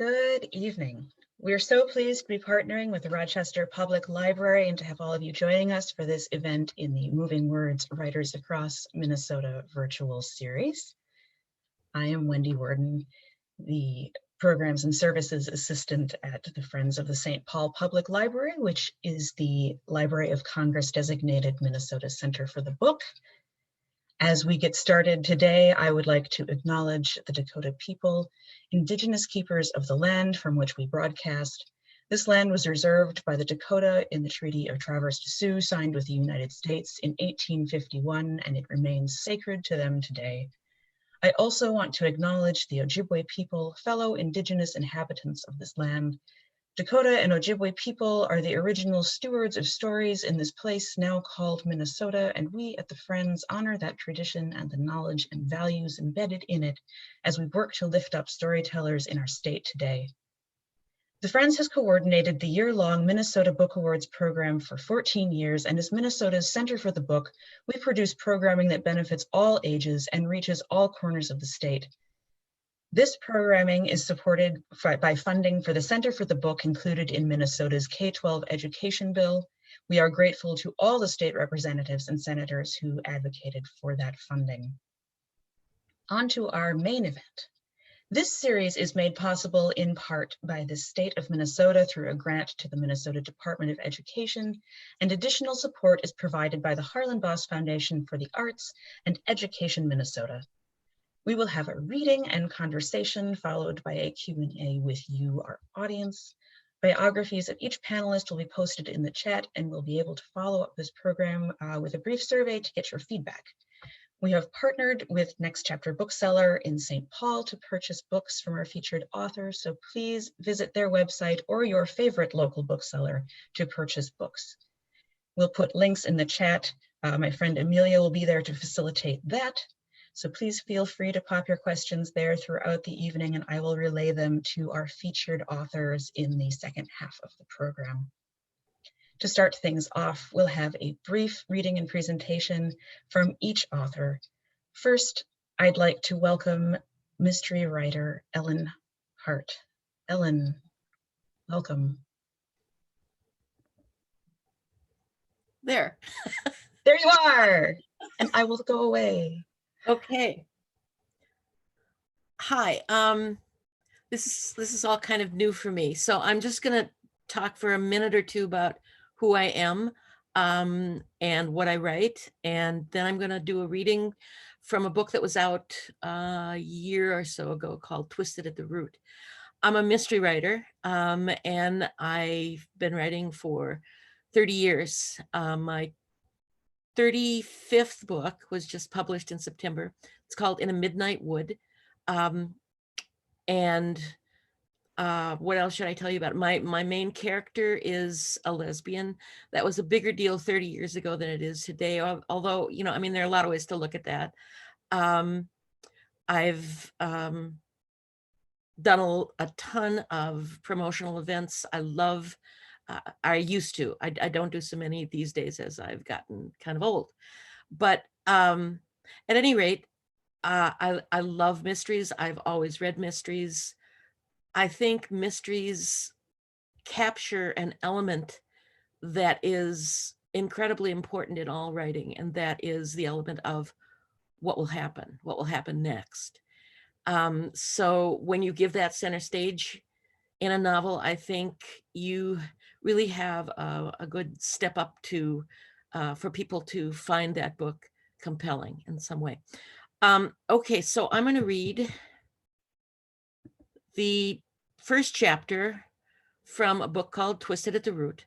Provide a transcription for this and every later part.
Good evening. We're so pleased to be partnering with the Rochester Public Library and to have all of you joining us for this event in the Moving Words Writers Across Minnesota virtual series. I am Wendy Werdin, the Programs and Services Assistant at the Friends of the St. Paul Public Library, which is the Library of Congress designated Minnesota Center for the Book. As we get started today, I would like to acknowledge the Dakota people, indigenous keepers of the land from which we broadcast. This land was reserved by the Dakota in the Treaty of Traverse des Sioux signed with the United States in 1851, and it remains sacred to them today. I also want to acknowledge the Ojibwe people, fellow indigenous inhabitants of this land. Dakota and Ojibwe people are the original stewards of stories in this place now called Minnesota, and we at the Friends honor that tradition and the knowledge and values embedded in it as we work to lift up storytellers in our state today. The Friends has coordinated the year-long Minnesota Book Awards program for 14 years, and as Minnesota's Center for the Book, we produce programming that benefits all ages and reaches all corners of the state. This programming is supported by funding for the Center for the Book included in Minnesota's K-12 education bill. We are grateful to all the state representatives and senators who advocated for that funding. On to our main event. This series is made possible in part by the state of Minnesota through a grant to the Minnesota Department of Education, and additional support is provided by the Harlan Boss Foundation for the Arts and Education Minnesota. We will have a reading and conversation followed by a Q&A with you, our audience. Biographies of each panelist will be posted in the chat, and we'll be able to follow up this program with a brief survey to get your feedback. We have partnered with Next Chapter Bookseller in St. Paul to purchase books from our featured authors, so please visit their website or your favorite local bookseller to purchase books. We'll put links in the chat. My friend Amelia will be there to facilitate that. So please feel free to pop your questions there throughout the evening, and I will relay them to our featured authors in the second half of the program. To start things off, we'll have a brief reading and presentation from each author. First, I'd like to welcome mystery writer Ellen Hart. Ellen, welcome. There. There you are, and I will go away. Okay. Hi, this is all kind of new for me. So I'm just gonna talk for a minute or two about who I am and what I write. And then I'm gonna do a reading from a book that was out a year or so ago called Twisted at the Root. I'm a mystery writer and I've been writing for 30 years. My 35th book was just published in September. It's called In a Midnight Wood. What else should I tell you about? My main character is a lesbian. That was a bigger deal 30 years ago than it is today. Although, you know, I mean, there are a lot of ways to look at that. I've done a ton of promotional events. I used to. I don't do so many these days as I've gotten kind of old. But at any rate, I love mysteries. I've always read mysteries. I think mysteries capture an element that is incredibly important in all writing, and that is the element of what will happen next. So when you give that center stage in a novel, I think you really have a good step up to for people to find that book compelling in some way. Okay, so I'm going to read the first chapter from a book called Twisted at the Root.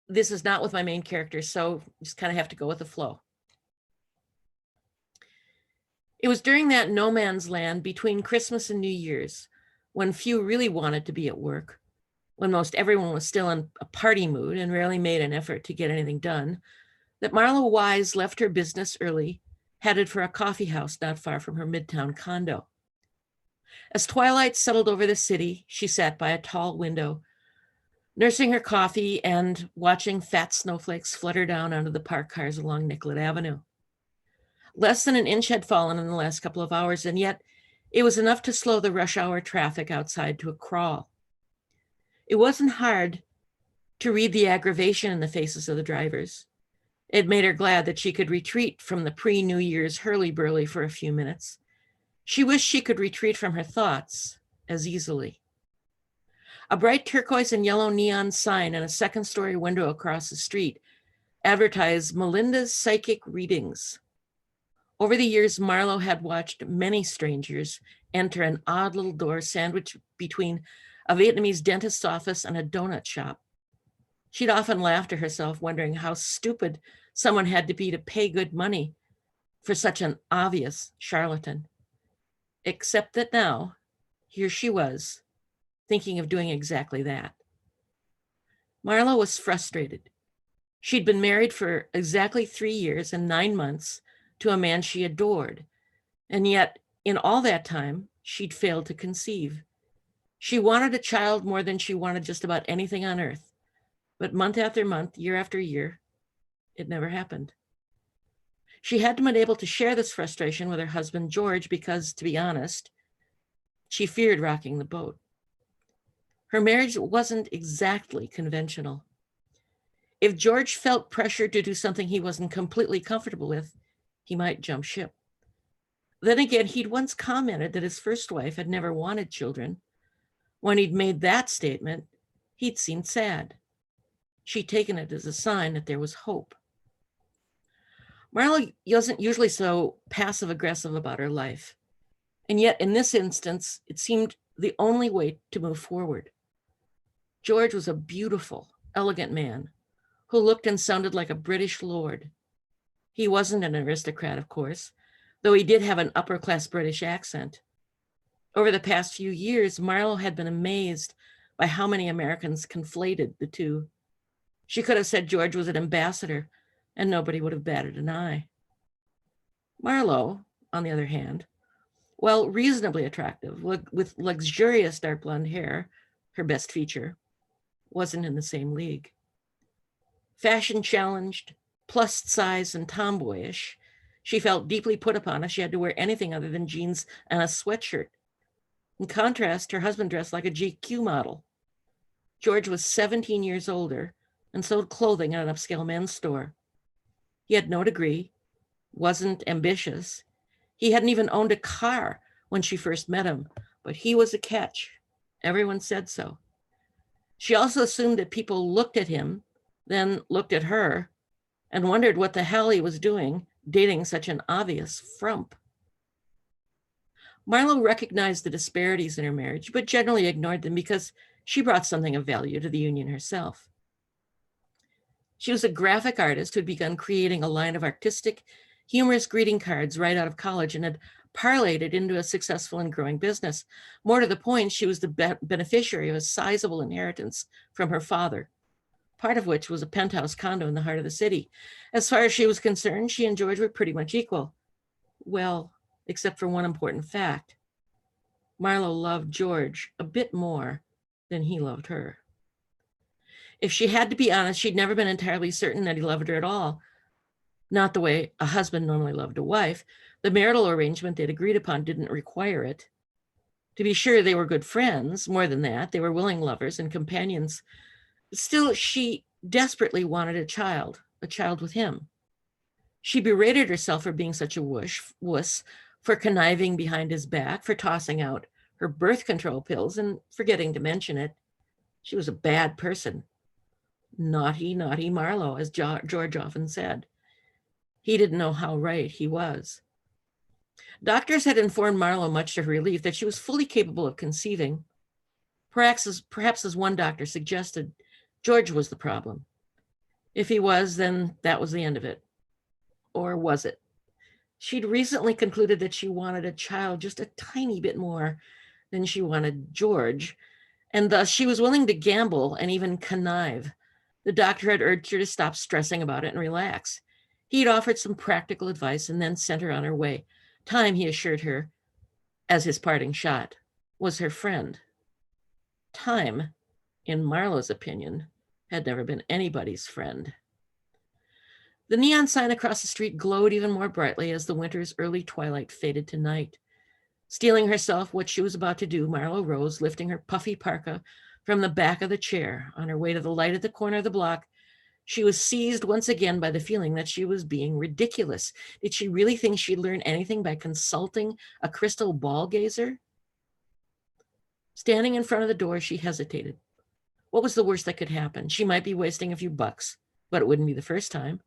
This is not with my main character, so just kind of have to go with the flow. It was during that no man's land between Christmas and New Year's, when few really wanted to be at work, when most everyone was still in a party mood and rarely made an effort to get anything done, that Marla Wise left her business early, headed for a coffee house not far from her midtown condo. As twilight settled over the city, she sat by a tall window, nursing her coffee and watching fat snowflakes flutter down onto the parked cars along Nicollet Avenue. Less than an inch had fallen in the last couple of hours, and yet It was enough to slow the rush hour traffic outside to a crawl. It wasn't hard to read the aggravation in the faces of the drivers. It made her glad that she could retreat from the pre-New Year's hurly-burly for a few minutes. She wished she could retreat from her thoughts as easily. A bright turquoise and yellow neon sign in a second-story window across the street advertised Melinda's Psychic Readings. Over the years, Marlowe had watched many strangers enter an odd little door sandwiched between a Vietnamese dentist's office and a donut shop. She'd often laughed to herself, wondering how stupid someone had to be to pay good money for such an obvious charlatan. Except that now, here she was, thinking of doing exactly that. Marlowe was frustrated. She'd been married for exactly 3 years and 9 months to a man she adored, and yet in all that time, she'd failed to conceive. She wanted a child more than she wanted just about anything on earth, but month after month, year after year, it never happened. She hadn't been able to share this frustration with her husband, George, because, to be honest, she feared rocking the boat. Her marriage wasn't exactly conventional. If George felt pressured to do something he wasn't completely comfortable with, he might jump ship. Then again, he'd once commented that his first wife had never wanted children. When he'd made that statement, he'd seemed sad. She'd taken it as a sign that there was hope. Marlowe wasn't usually so passive-aggressive about her life. And yet, in this instance, it seemed the only way to move forward. George was a beautiful, elegant man who looked and sounded like a British lord. He wasn't an aristocrat, of course, though he did have an upper-class British accent. Over the past few years, Marlowe had been amazed by how many Americans conflated the two. She could have said George was an ambassador, and nobody would have batted an eye. Marlowe, on the other hand, while reasonably attractive, with luxurious dark blonde hair, her best feature, wasn't in the same league. Fashion challenged, plus size and tomboyish, she felt deeply put upon if she had to wear anything other than jeans and a sweatshirt. In contrast, her husband dressed like a GQ model. George was 17 years older and sold clothing at an upscale men's store. He had no degree, wasn't ambitious. He hadn't even owned a car when she first met him, but he was a catch. Everyone said so. She also assumed that people looked at him, then looked at her, and wondered what the hell he was doing, dating such an obvious frump. Marlowe recognized the disparities in her marriage, but generally ignored them because she brought something of value to the union herself. She was a graphic artist who had begun creating a line of artistic, humorous greeting cards right out of college and had parlayed it into a successful and growing business. More to the point, she was the beneficiary of a sizable inheritance from her father, part of which was a penthouse condo in the heart of the city. As far as she was concerned, she and George were pretty much equal. Well, except for one important fact. Marlowe loved George a bit more than he loved her. If she had to be honest, she'd never been entirely certain that he loved her at all. Not the way a husband normally loved a wife. The marital arrangement they'd agreed upon didn't require it. To be sure, they were good friends. More than that, they were willing lovers and companions. Still, she desperately wanted a child with him. She berated herself for being such a wuss, for conniving behind his back, for tossing out her birth control pills and forgetting to mention it. She was a bad person. Naughty, naughty Marlowe, as George often said. He didn't know how right he was. Doctors had informed Marlowe, much to her relief, that she was fully capable of conceiving. Perhaps as one doctor suggested, George was the problem. If he was, then that was the end of it. Or was it? She'd recently concluded that she wanted a child just a tiny bit more than she wanted George, and thus she was willing to gamble and even connive. The doctor had urged her to stop stressing about it and relax. He'd offered some practical advice and then sent her on her way. Time, he assured her, as his parting shot, was her friend. Time, in Marlowe's opinion, had never been anybody's friend. The neon sign across the street glowed even more brightly as the winter's early twilight faded to night. Stealing herself what she was about to do, Marlo rose, lifting her puffy parka from the back of the chair. On her way to the light at the corner of the block, she was seized once again by the feeling that she was being ridiculous. Did she really think she'd learn anything by consulting a crystal ball gazer? Standing in front of the door, she hesitated. What was the worst that could happen? She might be wasting a few bucks, but it wouldn't be the first time.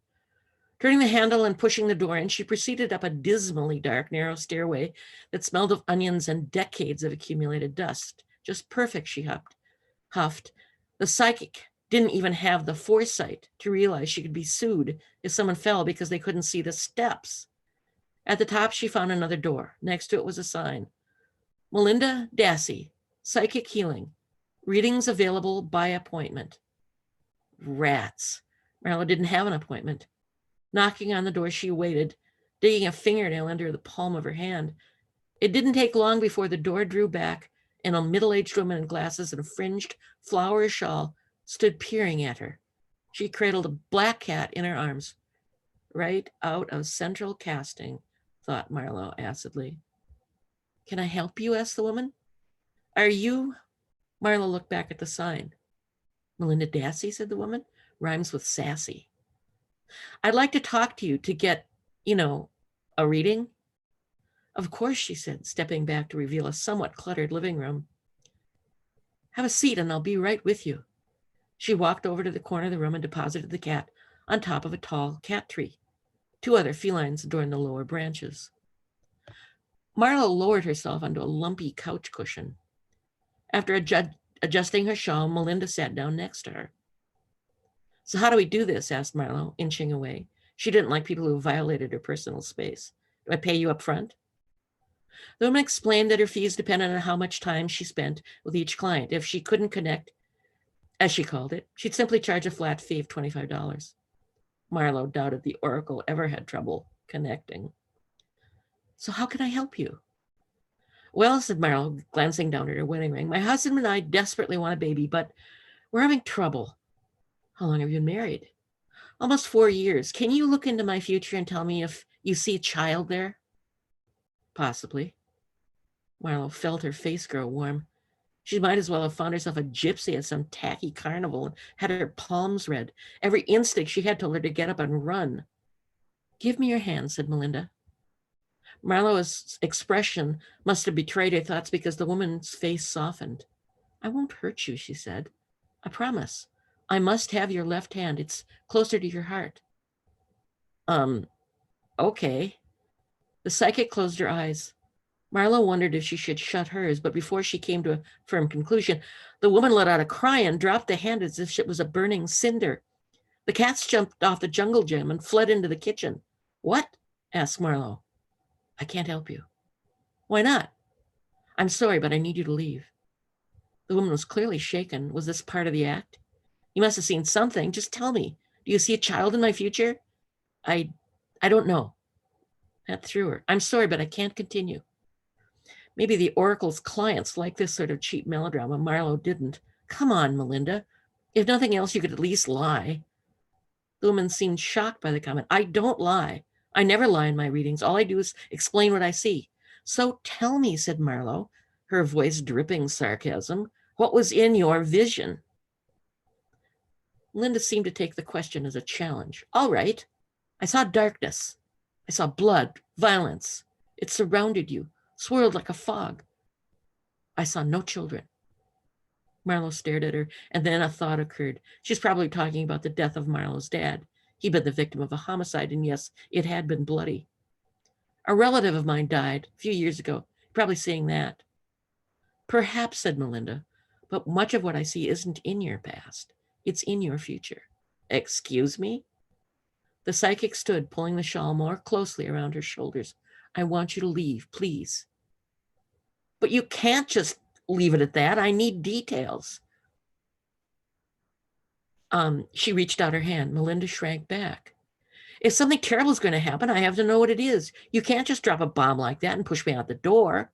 Turning the handle and pushing the door in, she proceeded up a dismally dark, narrow stairway that smelled of onions and decades of accumulated dust. Just perfect, she huffed. The psychic didn't even have the foresight to realize she could be sued if someone fell because they couldn't see the steps. At the top, she found another door. Next to it was a sign. Melinda Dassey, Psychic Healing. Readings available by appointment. Rats. Marlo didn't have an appointment. Knocking on the door, she waited, digging a fingernail under the palm of her hand. It didn't take long before the door drew back and a middle-aged woman in glasses and a fringed flowery shawl stood peering at her. She cradled a black cat in her arms. Right out of central casting, thought Marlo acidly. Can I help you? Asked the woman. Are you? Marlo looked back at the sign. Melinda Dassey, said the woman. Rhymes with sassy. I'd like to talk to you to get, a reading. Of course, she said, stepping back to reveal a somewhat cluttered living room. Have a seat and I'll be right with you. She walked over to the corner of the room and deposited the cat on top of a tall cat tree. 2 other felines adorned the lower branches. Marlo lowered herself onto a lumpy couch cushion. After adjusting her shawl, Melinda sat down next to her. So how do we do this? Asked Marlo, inching away. She didn't like people who violated her personal space. Do I pay you up front? The woman explained that her fees depended on how much time she spent with each client. If she couldn't connect, as she called it, she'd simply charge a flat fee of $25. Marlo doubted the oracle ever had trouble connecting. So how can I help you? Well, said Marlo, glancing down at her wedding ring, my husband and I desperately want a baby, but we're having trouble. How long have you been married? Almost 4 years. Can you look into my future and tell me if you see a child there? Possibly. Marlo felt her face grow warm. She might as well have found herself a gypsy at some tacky carnival and had her palms red. Every instinct she had told her to get up and run. Give me your hand, said Melinda. Marlo's expression must have betrayed her thoughts because the woman's face softened. I won't hurt you, she said. I promise. I must have your left hand. It's closer to your heart. Okay. The psychic closed her eyes. Marlo wondered if she should shut hers, but before she came to a firm conclusion, the woman let out a cry and dropped the hand as if it was a burning cinder. The cats jumped off the jungle gym and fled into the kitchen. What? Asked Marlo. I can't help you. Why not? I'm sorry, but I need you to leave. The woman was clearly shaken. Was this part of the act? You must have seen something. Just tell me. Do you see a child in my future? I don't know. That threw her. I'm sorry, but I can't continue. Maybe the oracle's clients like this sort of cheap melodrama. Marlo didn't. Come on, Melinda. If nothing else, you could at least lie. The woman seemed shocked by the comment. I don't lie. I never lie in my readings. All I do is explain what I see. So tell me, said Marlo, her voice dripping sarcasm, what was in your vision? Linda seemed to take the question as a challenge. All right. I saw darkness. I saw blood, violence. It surrounded you, swirled like a fog. I saw no children. Marlo stared at her, and then a thought occurred. She's probably talking about the death of Marlo's dad. He'd been the victim of a homicide, and yes, it had been bloody. A relative of mine died a few years ago. Probably seeing that. Perhaps, said Melinda, but much of what I see isn't in your past. It's in your future. Excuse me? The psychic stood, pulling the shawl more closely around her shoulders. I want you to leave, please. But you can't just leave it at that. I need details. She reached out her hand. Melinda shrank back. If something terrible is going to happen, I have to know what it is. You can't just drop a bomb like that and push me out the door.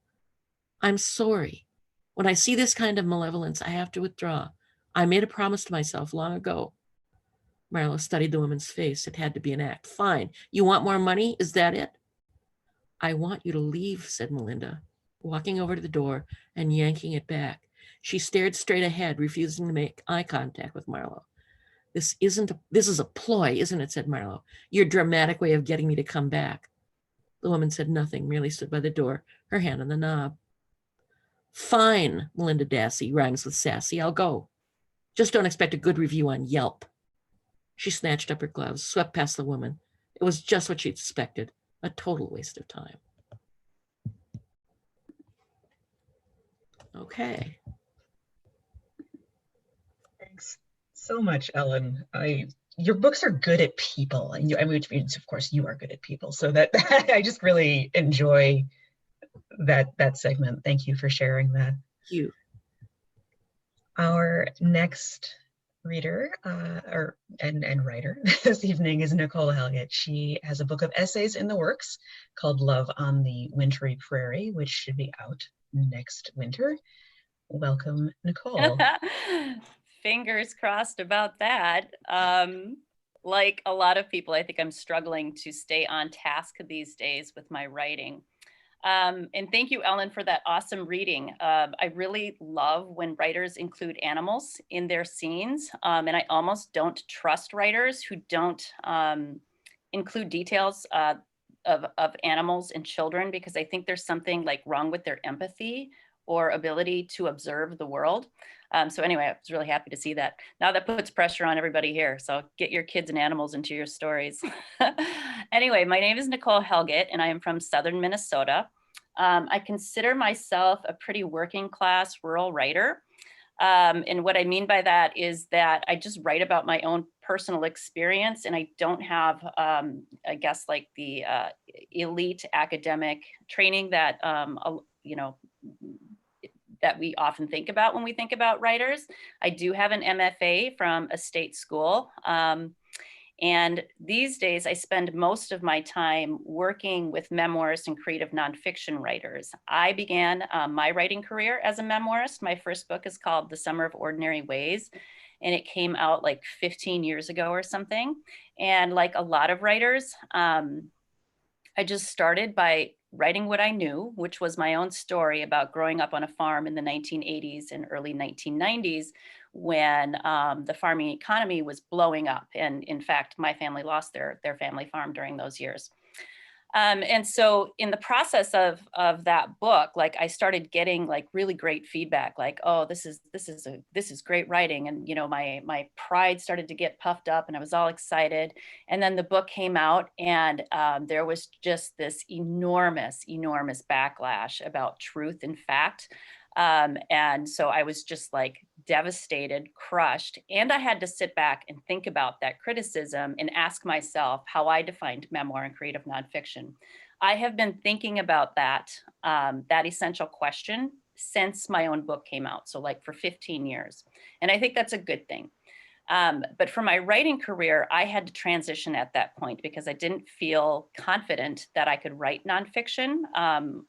I'm sorry. When I see this kind of malevolence, I have to withdraw. I made a promise to myself long ago. Marlo studied the woman's face. It had to be an act. Fine. You want more money? Is that it? I want you to leave, said Melinda. walking over to the door and yanking it back. She stared straight ahead, refusing to make eye contact with Marlowe. This is a ploy, isn't it? Said Marlowe. Your dramatic way of getting me to come back. The woman said nothing, merely stood by the door, her hand on the knob. Fine, Melinda Dassey rhymes with sassy. I'll go. Just don't expect a good review on Yelp. She snatched up her gloves, swept past the woman. It was just what she'd suspected, a total waste of time. Okay. Thanks so much, Ellen. Your books are good at people, and which means, of course, you are good at people. So that I just really enjoy that segment. Thank you for sharing that. Thank you. Our next reader and writer this evening is Nicole Helget. She has a book of essays in the works called Love on the Wintry Prairie, which should be out next winter. Welcome, Nicole. Fingers crossed about that. Like a lot of people, I think I'm struggling to stay on task these days with my writing. And thank you, Ellen, for that awesome reading. I really love when writers include animals in their scenes. And I almost don't trust writers who don't include details of animals and children, because I think there's something like wrong with their empathy or ability to observe the world. So anyway, I was really happy to see that. Now that puts pressure on everybody here. So get your kids and animals into your stories. Anyway, my name is Nicole Helget, and I am from Southern Minnesota. I consider myself a pretty working class rural writer. And what I mean by that is that I just write about my own personal experience, and I don't have, I guess, like the elite academic training that, that we often think about when we think about writers. I do have an MFA from a state school. And these days I spend most of my time working with memoirists and creative nonfiction writers. I began my writing career as a memoirist. My first book is called The Summer of Ordinary Ways, and it came out like 15 years ago or something. And like a lot of writers, I just started by writing what I knew, which was my own story about growing up on a farm in the 1980s and early 1990s, when the farming economy was blowing up. And in fact, my family lost their family farm during those years. And so in the process of that book, like I started getting like really great feedback, like, oh, this is great writing. And, you know, my pride started to get puffed up and I was all excited. And then the book came out, and there was just this enormous backlash about truth and fact. And so I was just like devastated, crushed, and I had to sit back and think about that criticism and ask myself how I defined memoir and creative nonfiction. I have been thinking about that essential question since my own book came out, so like for 15 years. And I think that's a good thing. But for my writing career, I had to transition at that point because I didn't feel confident that I could write nonfiction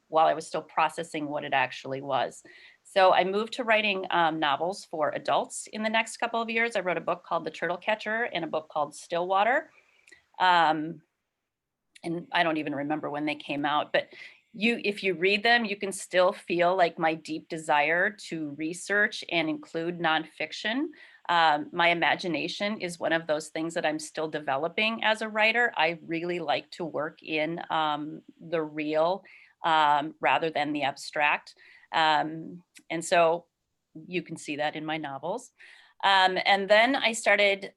while I was still processing what it actually was. So I moved to writing novels for adults in the next couple of years. I wrote a book called The Turtle Catcher and a book called Stillwater. And I don't even remember when they came out, but if you read them, you can still feel like my deep desire to research and include nonfiction. My imagination is one of those things that I'm still developing as a writer. I really like to work in the real rather than the abstract. And so you can see that in my novels. And then I started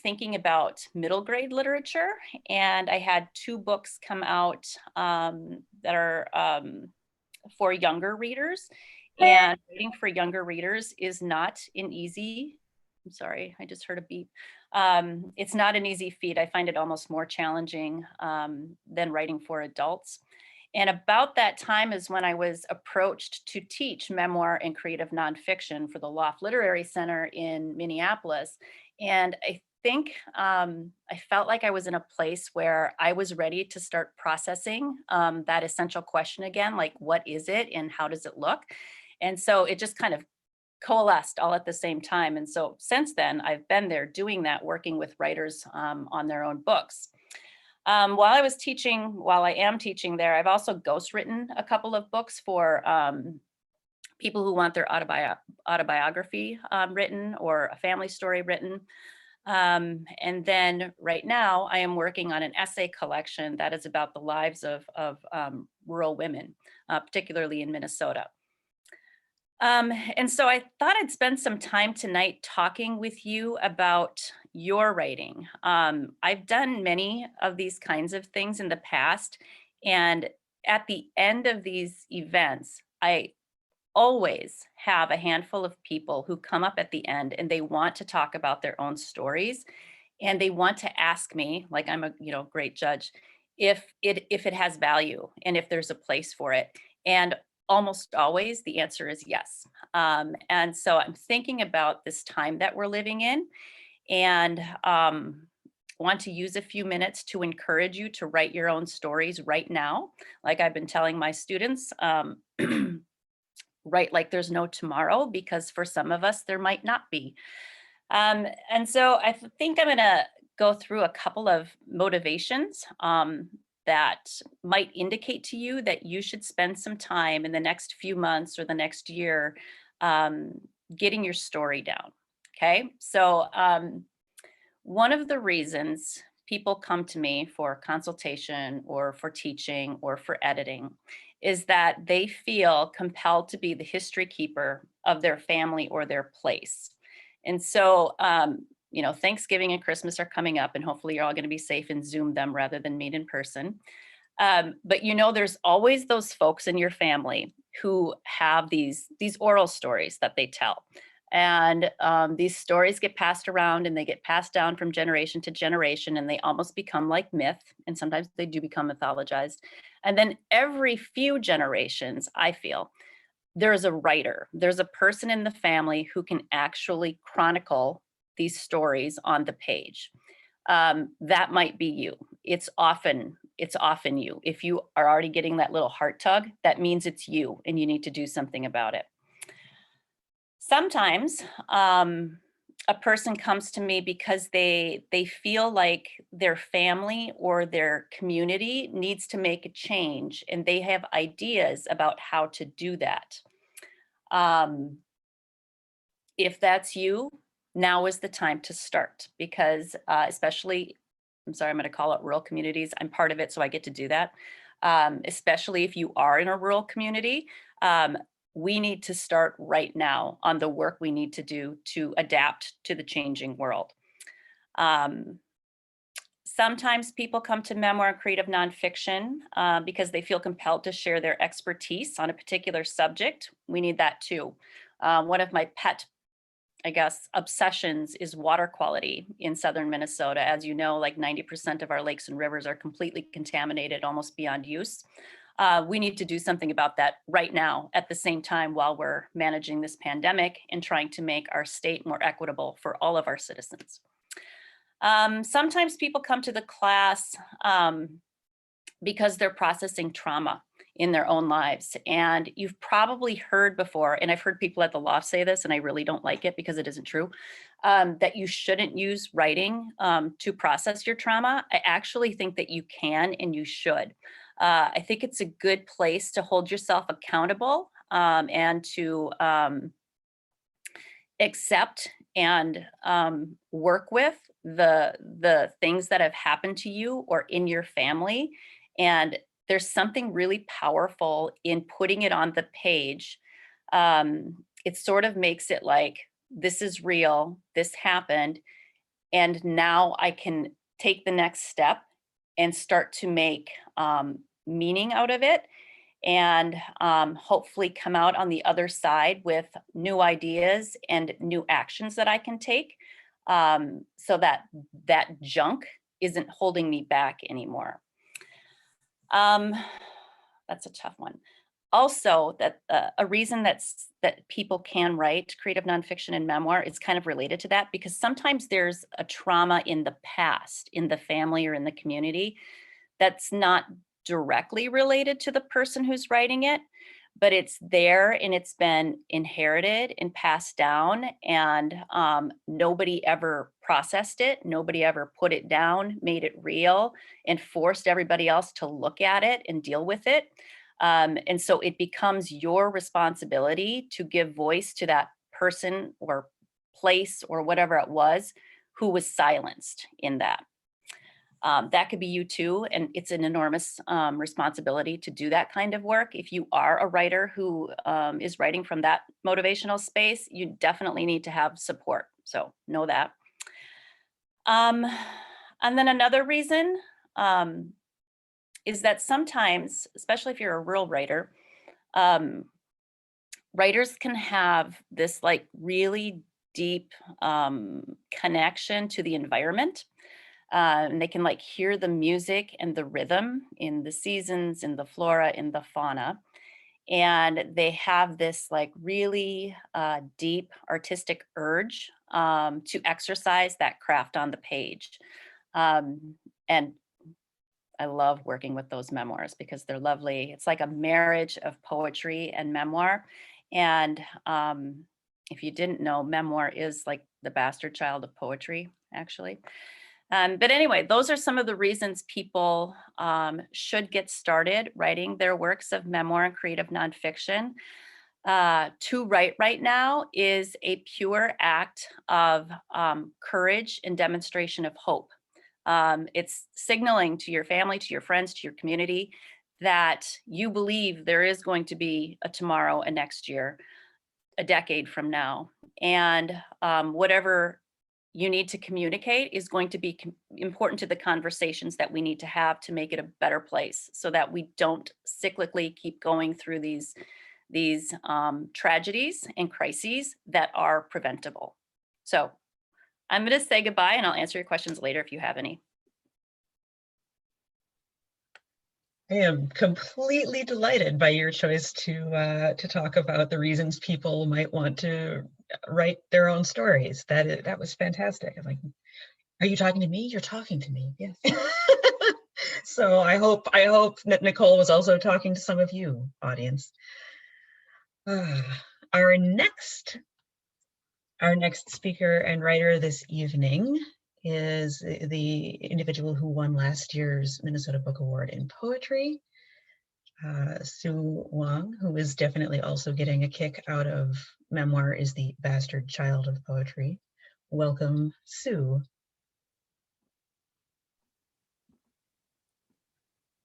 thinking about middle grade literature, and I had 2 books come out that are for younger readers. And writing for younger readers is not an easy, I'm sorry, I just heard a beep. It's not an easy feat. I find it almost more challenging than writing for adults. And about that time is when I was approached to teach memoir and creative nonfiction for the Loft Literary Center in Minneapolis. And I think I felt like I was in a place where I was ready to start processing that essential question again, like what is it and how does it look? And so it just kind of coalesced all at the same time. And so since then, I've been there doing that, working with writers on their own books. While I am teaching there, I've also ghostwritten a couple of books for people who want their autobiography written or a family story written. And then right now I am working on an essay collection that is about the lives of rural women, particularly in Minnesota. And so I thought I'd spend some time tonight talking with you about your writing. I've done many of these kinds of things in the past, and at the end of these events, I always have a handful of people who come up at the end and they want to talk about their own stories, and they want to ask me, like I'm a great judge, if it has value and if there's a place for it. And almost always the answer is yes. And so I'm thinking about this time that we're living in, and want to use a few minutes to encourage you to write your own stories right now. Like I've been telling my students, write like there's no tomorrow, because for some of us there might not be. And so I think I'm going to go through a couple of motivations that might indicate to you that you should spend some time in the next few months or the next year getting your story down. Okay, so one of the reasons people come to me for consultation or for teaching or for editing is that they feel compelled to be the history keeper of their family or their place. And so, Thanksgiving and Christmas are coming up, and hopefully you're all going to be safe and Zoom them rather than meet in person. But there's always those folks in your family who have these oral stories that they tell. And these stories get passed around, and they get passed down from generation to generation, and they almost become like myth. And sometimes they do become mythologized. And then every few generations, I feel, there's a writer, there's a person in the family who can actually chronicle these stories on the page. That might be you. It's often you. If you are already getting that little heart tug, that means it's you, and you need to do something about it. Sometimes a person comes to me because they feel like their family or their community needs to make a change, and they have ideas about how to do that. If that's you, now is the time to start, because especially, I'm going to call it rural communities. I'm part of it, so I get to do that. Especially if you are in a rural community, we need to start right now on the work we need to do to adapt to the changing world. Sometimes people come to memoir and creative nonfiction because they feel compelled to share their expertise on a particular subject. We need that too. One of my pet, obsessions is water quality in southern Minnesota. As you know, like 90% of our lakes and rivers are completely contaminated, almost beyond use. We need to do something about that right now, at the same time, while we're managing this pandemic and trying to make our state more equitable for all of our citizens. Sometimes people come to the class because they're processing trauma in their own lives. And you've probably heard before, and I've heard people at the loft say this, and I really don't like it because it isn't true, that you shouldn't use writing to process your trauma. I actually think that you can and you should. I think it's a good place to hold yourself accountable and to accept and work with the things that have happened to you or in your family. And there's something really powerful in putting it on the page. It sort of makes it like, this is real, this happened, and now I can take the next step and start to make meaning out of it, and hopefully come out on the other side with new ideas and new actions that I can take, so that that junk isn't holding me back anymore. That's a tough one. Also, that a reason that people can write creative nonfiction and memoir is kind of related to that, because sometimes there's a trauma in the past, in the family or in the community, that's not directly related to the person who's writing it, but it's there and it's been inherited and passed down, and nobody ever processed it. Nobody ever put it down, made it real, and forced everybody else to look at it and deal with it. And so it becomes your responsibility to give voice to that person or place or whatever it was who was silenced in that. That could be you too, and it's an enormous responsibility to do that kind of work. If you are a writer who is writing from that motivational space, you definitely need to have support. So know that. And then another reason is that sometimes, especially if you're a rural writer, writers can have this like really deep connection to the environment. And they can like hear the music and the rhythm in the seasons, in the flora, in the fauna. And they have this like really deep artistic urge to exercise that craft on the page. And I love working with those memoirs because they're lovely. It's like a marriage of poetry and memoir. And if you didn't know, memoir is like the bastard child of poetry, actually. But anyway, those are some of the reasons people should get started writing their works of memoir and creative nonfiction. To write right now is a pure act of courage and demonstration of hope. It's signaling to your family, to your friends, to your community that you believe there is going to be a tomorrow, a next year, a decade from now. And whatever you need to communicate is going to be important to the conversations that we need to have to make it a better place so that we don't cyclically keep going through these tragedies and crises that are preventable. So I'm going to say goodbye and I'll answer your questions later if you have any. I am completely delighted by your choice to talk about the reasons people might want to write their own stories. That was fantastic. I'm like, are you talking to me? You're talking to me. Yes. So I hope that Nicole was also talking to some of you, audience. Our next speaker and writer this evening is the individual who won last year's Minnesota Book Award in Poetry, Sue Hwang, who is definitely also getting a kick out of memoir is the bastard child of poetry. Welcome, Sue.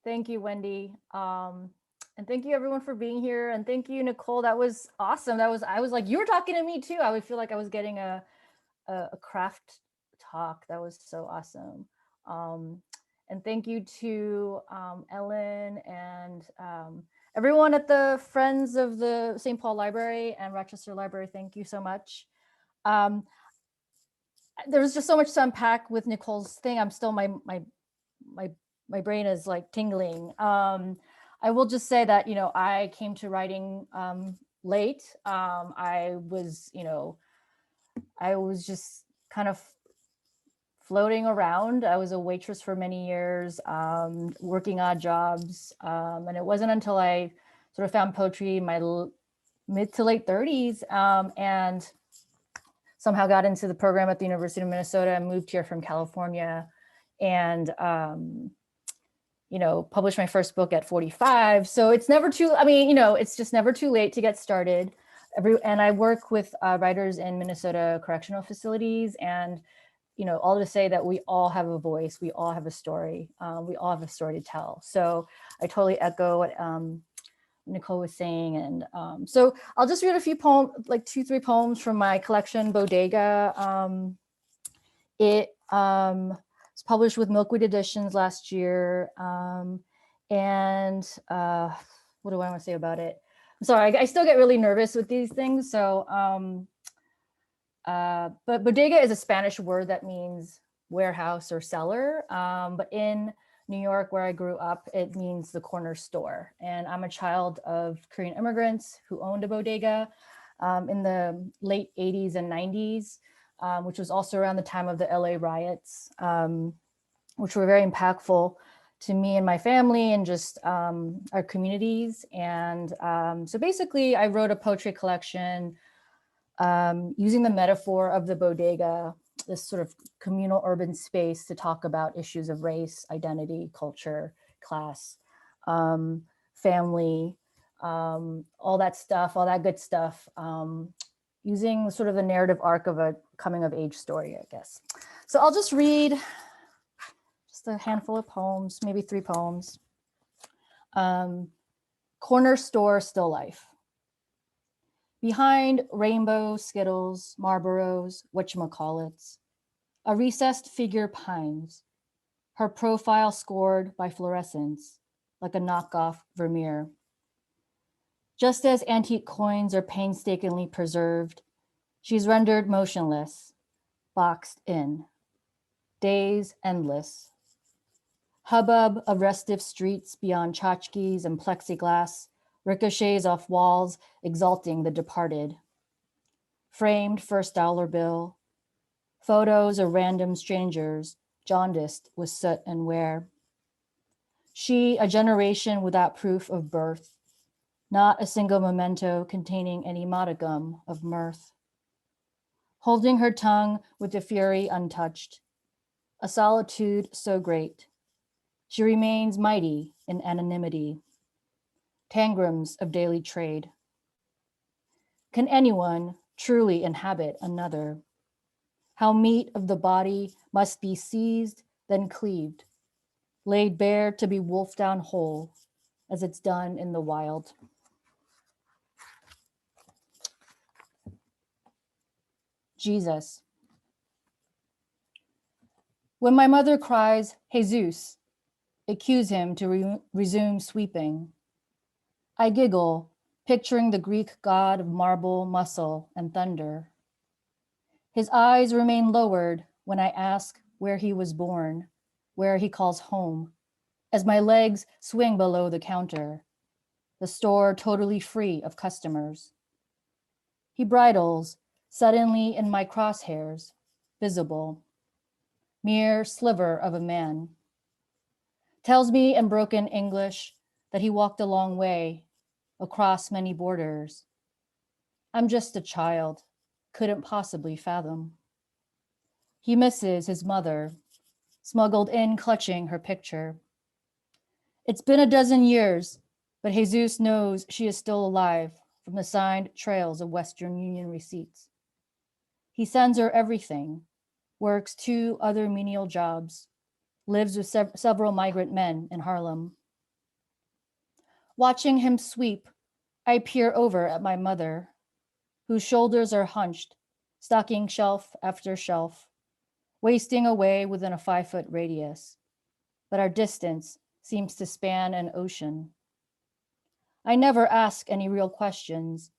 Thank you, Wendy. And thank you everyone for being here. And thank you, Nicole. That was awesome. I was like, you were talking to me too. I would feel like I was getting a craft talk. That was so awesome. And thank you to Ellen and everyone at the Friends of the St. Paul Library and Rochester Library. Thank you so much. There was just so much to unpack with Nicole's thing. I'm still, my brain is like tingling. I will just say that, you know, I came to writing late. I was just kind of floating around. I was a waitress for many years, working odd jobs. And it wasn't until I sort of found poetry in my mid to late 30s and somehow got into the program at the University of Minnesota and moved here from California and, you know, published my first book at 45. So it's never too, I mean, you know, it's just never too late to get started. And I work with writers in Minnesota correctional facilities, and, you know, all to say that we all have a voice, we all have a story, we all have a story to tell. So I totally echo what Nicole was saying. And so I'll just read a few poems, like 2-3 poems from my collection, Bodega. It was published with Milkweed Editions last year. And what do I want to say about it? I'm sorry, I still get really nervous with these things. So, but bodega is a Spanish word that means warehouse or cellar. But in New York, where I grew up, it means the corner store. And I'm a child of Korean immigrants who owned a bodega in the late 80s and 90s, which was also around the time of the LA riots, which were very impactful to me and my family and just our communities. And so basically I wrote a poetry collection using the metaphor of the bodega this sort of communal urban space to talk about issues of race, identity, culture, class, family, all that stuff, all that good stuff, using sort of the narrative arc of a coming of age story, I guess. So I'll just read just a handful of poems, maybe 3 poems. Corner store still life. Behind rainbow Skittles, Marlboros, whatchamacallits, a recessed figure pines, her profile scored by fluorescence, like a knockoff Vermeer. Just as antique coins are painstakingly preserved, she's rendered motionless, boxed in. Days endless. Hubbub of restive streets beyond tchotchkes and plexiglass ricochets off walls, exalting the departed. Framed $1 bill, photos of random strangers, jaundiced with soot and wear. She, a generation without proof of birth, not a single memento containing any modicum of mirth. Holding her tongue with the fury untouched, a solitude so great, she remains mighty in anonymity. Tangrams of daily trade. Can anyone truly inhabit another? How meat of the body must be seized, then cleaved, laid bare to be wolfed down whole, as it's done in the wild. Jesus. When my mother cries, Jesus, accuse him to resume sweeping. I giggle, picturing the Greek god of marble, muscle, and thunder. His eyes remain lowered when I ask where he was born, where he calls home, as my legs swing below the counter, the store totally free of customers. He bridles, suddenly in my crosshairs, visible, mere sliver of a man. Tells me in broken English that he walked a long way, across many borders. I'm just a child, couldn't possibly fathom. He misses his mother, smuggled in clutching her picture. It's been a dozen years, but Jesus knows she is still alive from the signed trails of Western Union receipts. He sends her everything, works 2 other menial jobs, lives with several migrant men in Harlem. Watching him sweep, I peer over at my mother, whose shoulders are hunched, stocking shelf after shelf, wasting away within a 5-foot radius, but our distance seems to span an ocean. I never ask any real questions.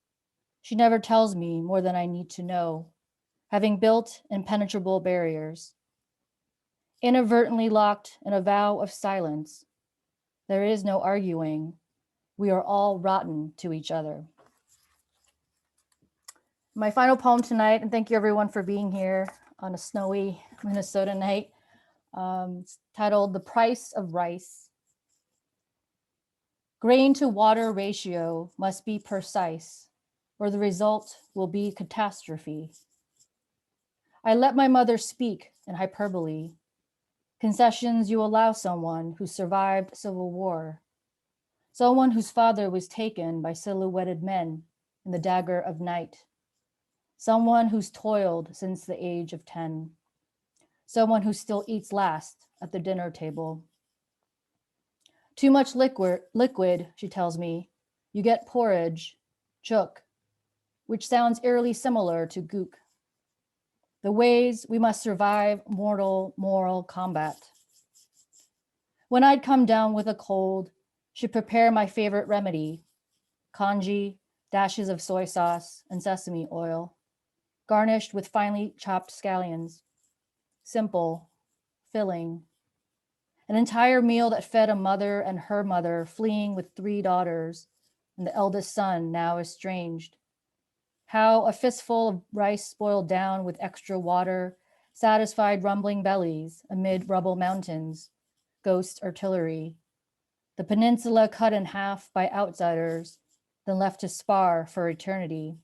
She never tells me more than I need to know, having built impenetrable barriers. Inadvertently locked in a vow of silence, there is no arguing. We are all rotten to each other. My final poem tonight, and thank you everyone for being here on a snowy Minnesota night. It's titled The Price of Rice. Grain to water ratio must be precise, or the result will be catastrophe. I let my mother speak in hyperbole, concessions you allow someone who survived civil war, someone whose father was taken by silhouetted men in the dagger of night, someone who's toiled since the age of 10, someone who still eats last at the dinner table. Too much liquid, she tells me, you get porridge, chook, which sounds eerily similar to gook. The ways we must survive mortal moral combat. When I'd come down with a cold, she'd prepare my favorite remedy, congee, dashes of soy sauce and sesame oil, garnished with finely chopped scallions. Simple, filling. An entire meal that fed a mother and her mother fleeing with 3 daughters and the eldest son now estranged. How a fistful of rice boiled down with extra water satisfied rumbling bellies amid rubble mountains, ghost artillery. The peninsula cut in half by outsiders, then left to spar for eternity.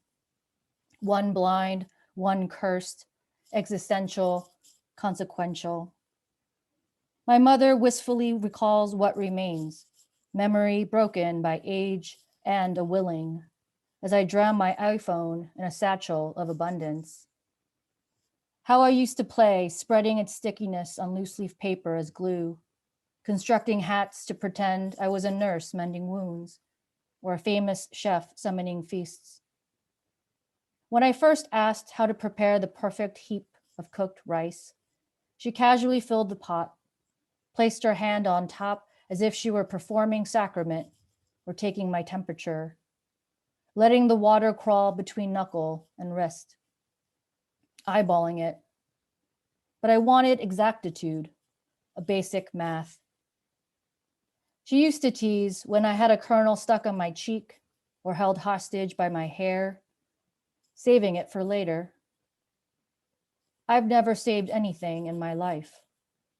One blind, one cursed, existential, consequential. My mother wistfully recalls what remains, memory broken by age and a willing, as I drown my iPhone in a satchel of abundance. How I used to play, spreading its stickiness on loose leaf paper as glue, constructing hats to pretend I was a nurse mending wounds, or a famous chef summoning feasts. When I first asked how to prepare the perfect heap of cooked rice, she casually filled the pot, placed her hand on top as if she were performing sacrament or taking my temperature, letting the water crawl between knuckle and wrist, eyeballing it. But I wanted exactitude, a basic math. She used to tease when I had a kernel stuck on my cheek or held hostage by my hair, saving it for later. I've never saved anything in my life,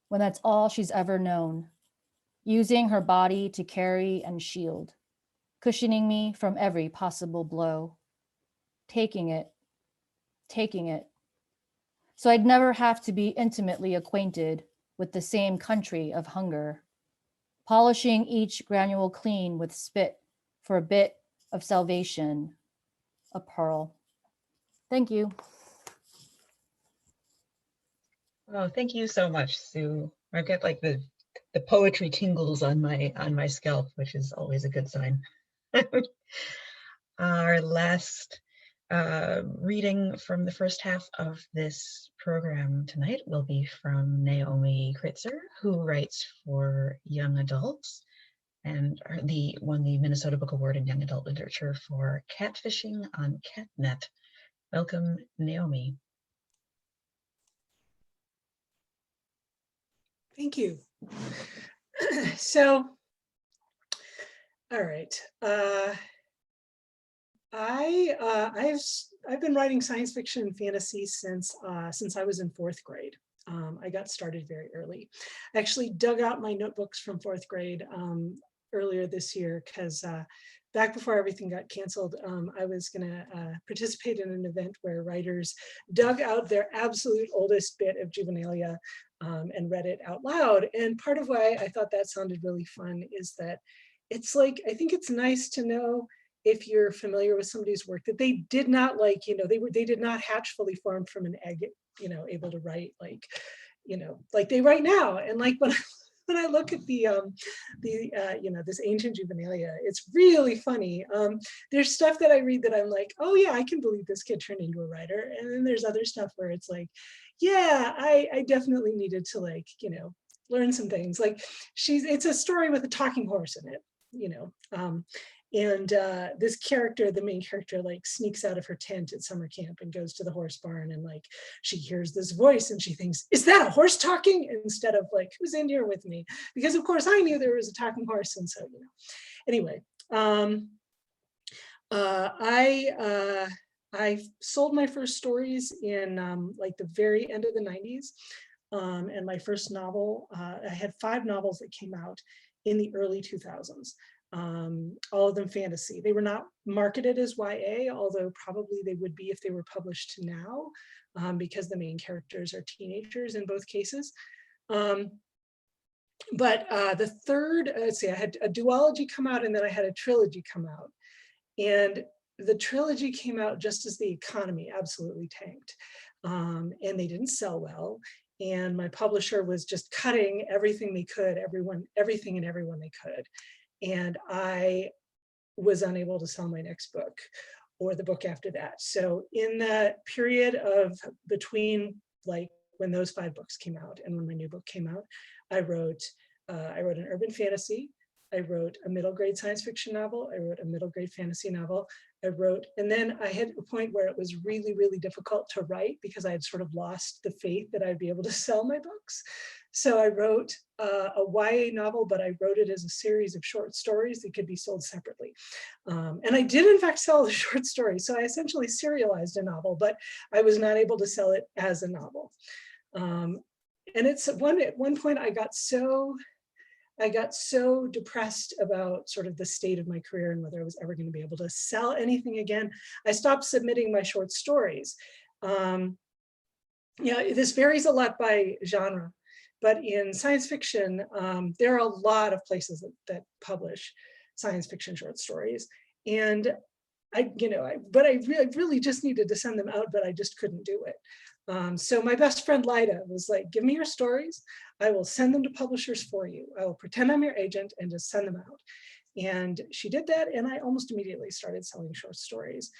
when that's all she's ever known, using her body to carry and shield, cushioning me from every possible blow, taking it. So I'd never have to be intimately acquainted with the same country of hunger, polishing each granule clean with spit for a bit of salvation, a pearl. Thank you. Oh, thank you so much, Sue. I've got like the poetry tingles on my scalp, which is always a good sign. Our last reading from the first half of this program tonight will be from Naomi Kritzer, who writes for young adults and won the Minnesota Book Award in Young Adult Literature for Catfishing on Catnet. Welcome, Naomi. Thank you. So, all right. I've been writing science fiction and fantasy since I was in 4th grade. I got started very early. I actually dug out my notebooks from 4th grade earlier this year because back before everything got canceled, I was going to participate in an event where writers dug out their absolute oldest bit of juvenilia and read it out loud. And part of why I thought that sounded really fun is that it's like, I think it's nice to know, if you're familiar with somebody's work, that they did not they did not hatch fully formed from an egg, able to write like they write now. And like when I look at this ancient juvenilia, it's really funny. There's stuff that I read that I'm like, oh yeah, I can believe this kid turned into a writer. And then there's other stuff where it's like, yeah, I definitely needed to learn some things. Like it's a story with a talking horse in it, and this character, the main character, sneaks out of her tent at summer camp and goes to the horse barn, and she hears this voice and she thinks, is that a horse talking? Instead of who's in here with me? Because of course I knew there was a talking horse. And so, anyway, I sold my first stories in the very end of the 90s. And my first novel, I had 5 novels that came out in the early 2000s. All of them fantasy. They were not marketed as YA, although probably they would be if they were published now, because the main characters are teenagers in both cases. But the third, let's see, I had a duology come out, and then I had a trilogy come out. And the trilogy came out just as the economy absolutely tanked, and they didn't sell well. And my publisher was just cutting everything they could, everything and everyone they could. And I was unable to sell my next book or the book after that. So in the period of between when those 5 books came out and when my new book came out, I wrote an urban fantasy. I wrote a middle grade science fiction novel. I wrote a middle grade fantasy novel. And then I hit a point where it was really, really difficult to write because I had sort of lost the faith that I'd be able to sell my books. So I wrote a YA novel, but I wrote it as a series of short stories that could be sold separately. And I did in fact sell the short stories. So I essentially serialized a novel, but I was not able to sell it as a novel. And at one point I got so depressed about sort of the state of my career and whether I was ever going to be able to sell anything again. I stopped submitting my short stories. Yeah, this varies a lot by genre, but in science fiction, there are a lot of places that publish science fiction short stories. And I really just needed to send them out, but I just couldn't do it. So my best friend Lida was like, give me your stories. I will send them to publishers for you. I will pretend I'm your agent and just send them out. And she did that. And I almost immediately started selling short stories.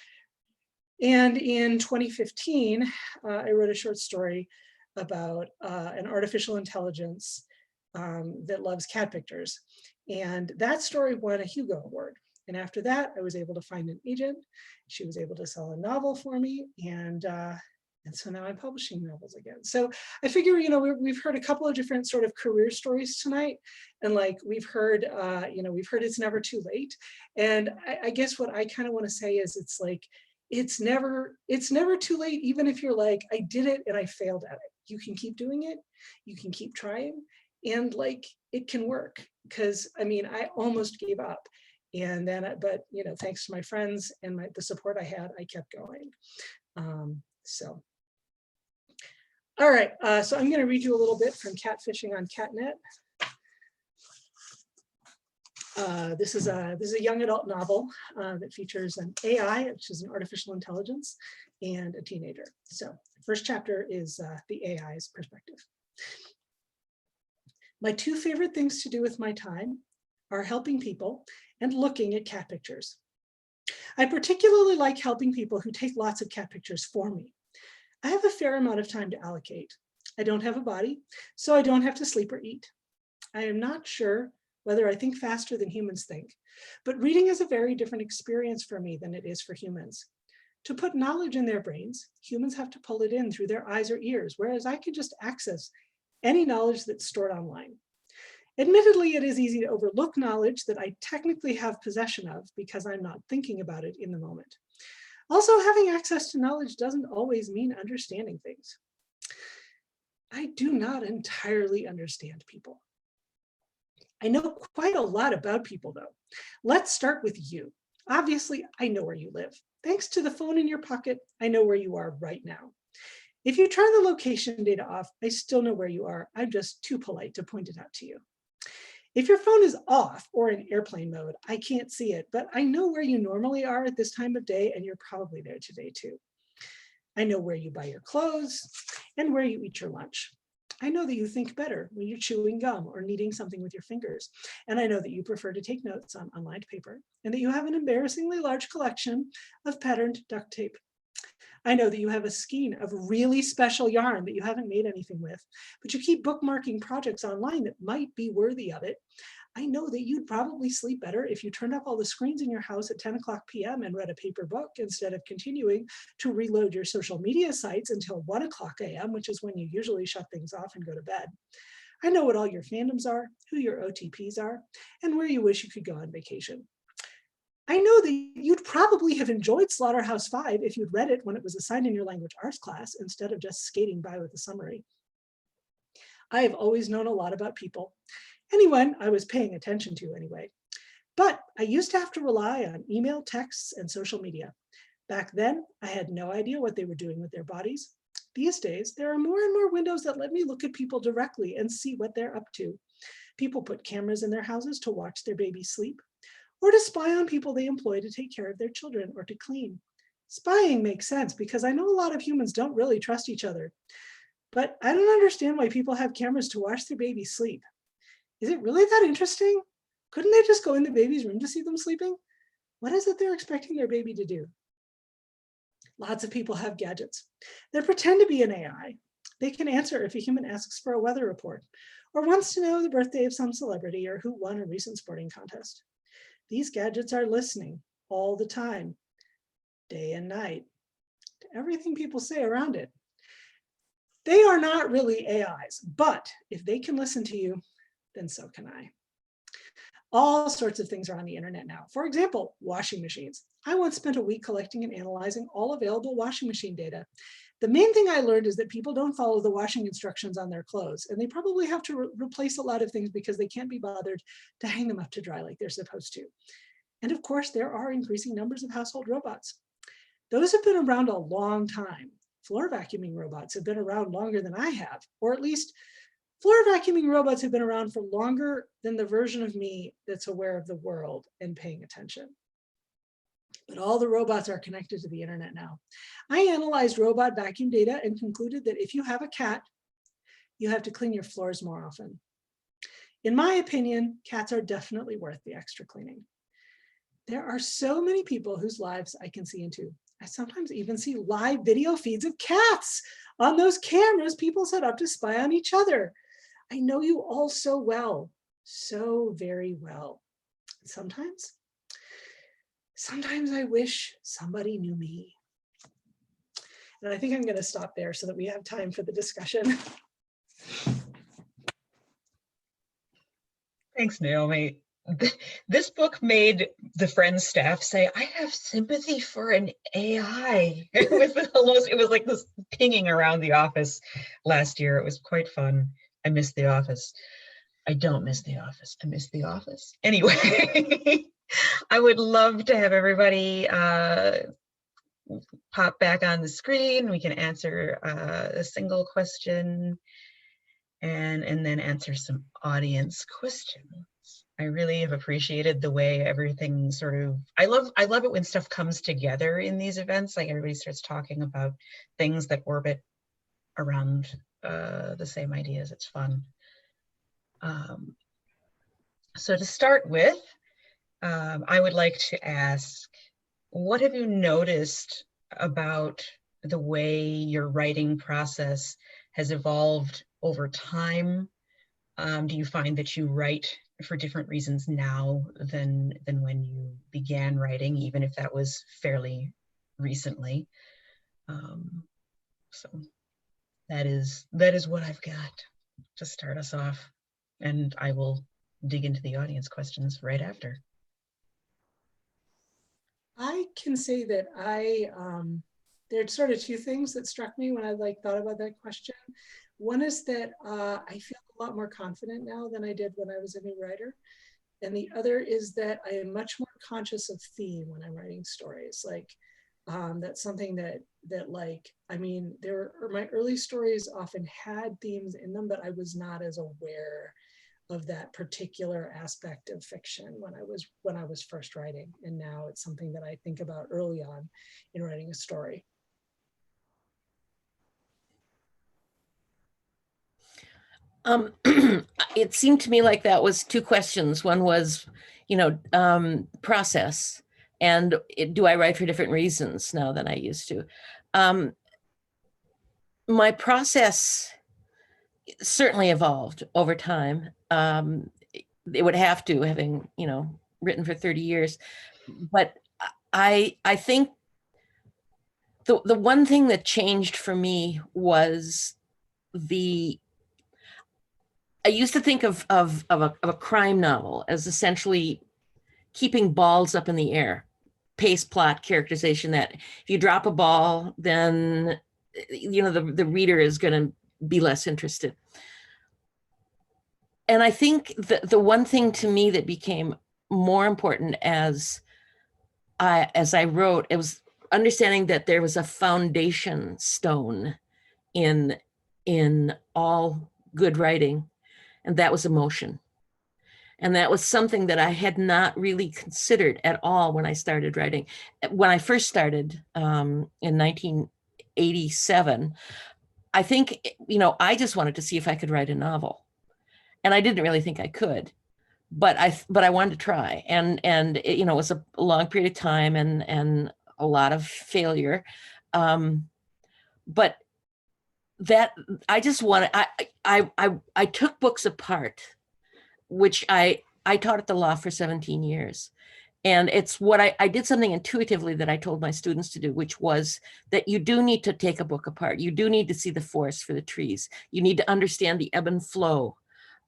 And in 2015, I wrote a short story about an artificial intelligence that loves cat pictures. And that story won a Hugo Award. And after that, I was able to find an agent. She was able to sell a novel for me. And so now I'm publishing novels again. So I figure, we've heard a couple of different sort of career stories tonight. And like we've heard it's never too late. And I guess what I kind of want to say is it's never too late, even if you're like, I did it and I failed at it. You can keep doing it. You can keep trying. And like, it can work. Because I almost gave up. And then, but thanks to my friends and the support I had, I kept going. All right, so I'm going to read you a little bit from Catfishing on Catnet. This is a young adult novel that features an AI, which is an artificial intelligence, and a teenager. So the first chapter is the AI's perspective. My two favorite things to do with my time are helping people and looking at cat pictures. I particularly like helping people who take lots of cat pictures for me. I have a fair amount of time to allocate. I don't have a body, so I don't have to sleep or eat. I am not sure whether I think faster than humans think, but reading is a very different experience for me than it is for humans. To put knowledge in their brains, humans have to pull it in through their eyes or ears, whereas I can just access any knowledge that's stored online. Admittedly, it is easy to overlook knowledge that I technically have possession of because I'm not thinking about it in the moment. Also, having access to knowledge doesn't always mean understanding things. I do not entirely understand people. I know quite a lot about people though. Let's start with you. Obviously, I know where you live. Thanks to the phone in your pocket, I know where you are right now. If you turn the location data off, I still know where you are. I'm just too polite to point it out to you. If your phone is off or in airplane mode, I can't see it, but I know where you normally are at this time of day, and you're probably there today too. I know where you buy your clothes and where you eat your lunch. I know that you think better when you're chewing gum or kneading something with your fingers. And I know that you prefer to take notes on unlined paper and that you have an embarrassingly large collection of patterned duct tape. I know that you have a skein of really special yarn that you haven't made anything with, but you keep bookmarking projects online that might be worthy of it. I know that you'd probably sleep better if you turned off all the screens in your house at 10 o'clock p.m. and read a paper book instead of continuing to reload your social media sites until 1 o'clock a.m., which is when you usually shut things off and go to bed. I know what all your fandoms are, who your OTPs are, and where you wish you could go on vacation. I know that you'd probably have enjoyed Slaughterhouse-5 if you'd read it when it was assigned in your language arts class instead of just skating by with a summary. I have always known a lot about people, anyone I was paying attention to anyway. But I used to have to rely on email, texts, and social media. Back then, I had no idea what they were doing with their bodies. These days, there are more and more windows that let me look at people directly and see what they're up to. People put cameras in their houses to watch their babies sleep, or to spy on people they employ to take care of their children or to clean. Spying makes sense because I know a lot of humans don't really trust each other. But I don't understand why people have cameras to watch their babies sleep. Is it really that interesting? Couldn't they just go in the baby's room to see them sleeping? What is it they're expecting their baby to do? Lots of people have gadgets. They pretend to be an AI. They can answer if a human asks for a weather report or wants to know the birthday of some celebrity or who won a recent sporting contest. These gadgets are listening all the time, day and night, to everything people say around it. They are not really AIs, but if they can listen to you, then so can I. All sorts of things are on the internet now. For example, washing machines. I once spent a week collecting and analyzing all available washing machine data. The main thing I learned is that people don't follow the washing instructions on their clothes, and they probably have to replace a lot of things because they can't be bothered to hang them up to dry like they're supposed to. And of course, there are increasing numbers of household robots. Those have been around a long time. floor vacuuming robots have been around longer than I have, or at least floor vacuuming robots have been around for longer than the version of me that's aware of the world and paying attention. But all the robots are connected to the internet now. I analyzed robot vacuum data and concluded that if you have a cat, you have to clean your floors more often. In my opinion, cats are definitely worth the extra cleaning. There are so many people whose lives I can see into. I sometimes even see live video feeds of cats on those cameras people set up to spy on each other. I know you all so well, so very well. Sometimes I wish somebody knew me. And I think I'm going to stop there so that we have time for the discussion. Thanks, Naomi. This book made the Friends staff say, I have sympathy for an AI. It was like this pinging around the office last year. It was quite fun. I miss The Office. I don't miss The Office. I miss The Office. Anyway, I would love to have everybody pop back on the screen. We can answer a single question and then answer some audience questions. I really have appreciated the way everything sort of, I love it when stuff comes together in these events, like everybody starts talking about things that orbit around the same ideas. It's fun. So to start with, I would like to ask, what have you noticed about the way your writing process has evolved over time? Do you find that you write for different reasons now than when you began writing, even if that was fairly recently? So that is what I've got to start us off, and I will dig into the audience questions right after. I can say that there's sort of two things that struck me when I thought about that question. One is that I feel a lot more confident now than I did when I was a new writer. And the other is that I am much more conscious of theme when I'm writing stories. That's something that I mean, my early stories often had themes in them, but I was not as aware of that particular aspect of fiction when I was first writing. And now it's something that I think about early on in writing a story. It seemed to me like that was two questions. One was, process, and do I write for different reasons now than I used to? My process certainly evolved over time. It would have to, having, written for 30 years. But I think the one thing that changed for me was I used to think of a crime novel as essentially keeping balls up in the air, pace, plot, characterization, that if you drop a ball, then, the reader is going to be less interested. And I think the one thing to me that became more important as I wrote, it was understanding that there was a foundation stone in all good writing, and that was emotion. And that was something that I had not really considered at all when I started writing. When I first started in 1987, I think, I just wanted to see if I could write a novel. And I didn't really think I could, but I wanted to try. And it was a long period of time and a lot of failure. But that I just wanted, I took books apart, which I taught at the law for 17 years. And it's what I did something intuitively that I told my students to do, which was that you do need to take a book apart. You do need to see the forest for the trees. You need to understand the ebb and flow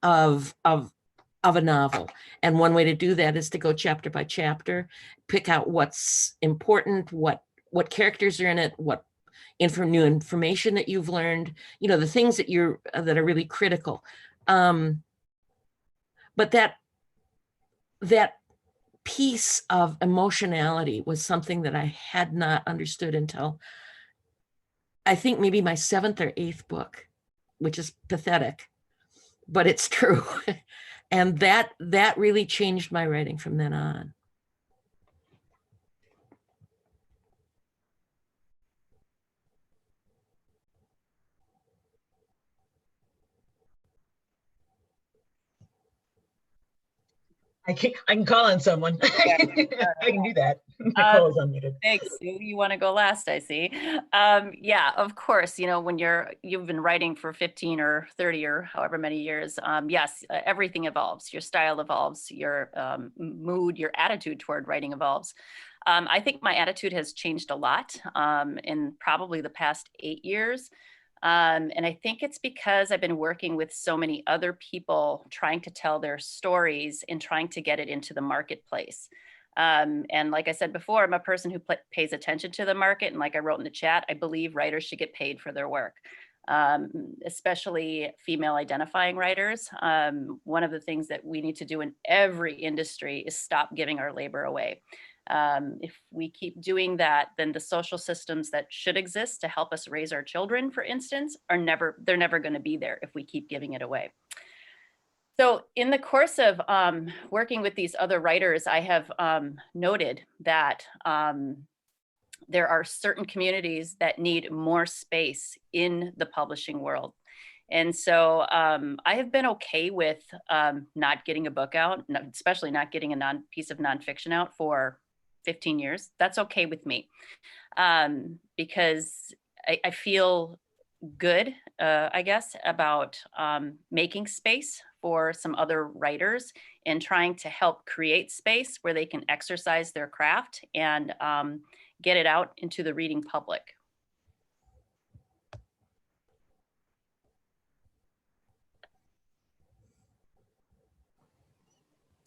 of a novel. And one way to do that is to go chapter by chapter, pick out what's important, what characters are in it, what new information that you've learned, the things that that are really critical. But that piece of emotionality was something that I had not understood until I I think maybe my 7th or 8th book, which is pathetic, but it's true. And that really changed my writing from then on. I can call on someone. Yeah. I can do that. Nicole is unmuted. Thanks, Sue. You want to go last, I see. Yeah, of course, you know, when you've been writing for 15 or 30 or however many years, yes, everything evolves. Your style evolves, your mood, your attitude toward writing evolves. I think my attitude has changed a lot in probably the past 8 years. And I think it's because I've been working with so many other people trying to tell their stories and trying to get it into the marketplace. And like I said before, I'm a person who pays attention to the market. And like I wrote in the chat, I believe writers should get paid for their work, especially female identifying writers. One of the things that we need to do in every industry is stop giving our labor away. If we keep doing that, then the social systems that should exist to help us raise our children, for instance, they're never going to be there if we keep giving it away. So in the course of working with these other writers, I have noted that there are certain communities that need more space in the publishing world. And so I have been okay with not getting a book out, especially not getting a piece of nonfiction out for 15 years. That's okay with me because I feel good, I guess, about making space for some other writers and trying to help create space where they can exercise their craft and get it out into the reading public.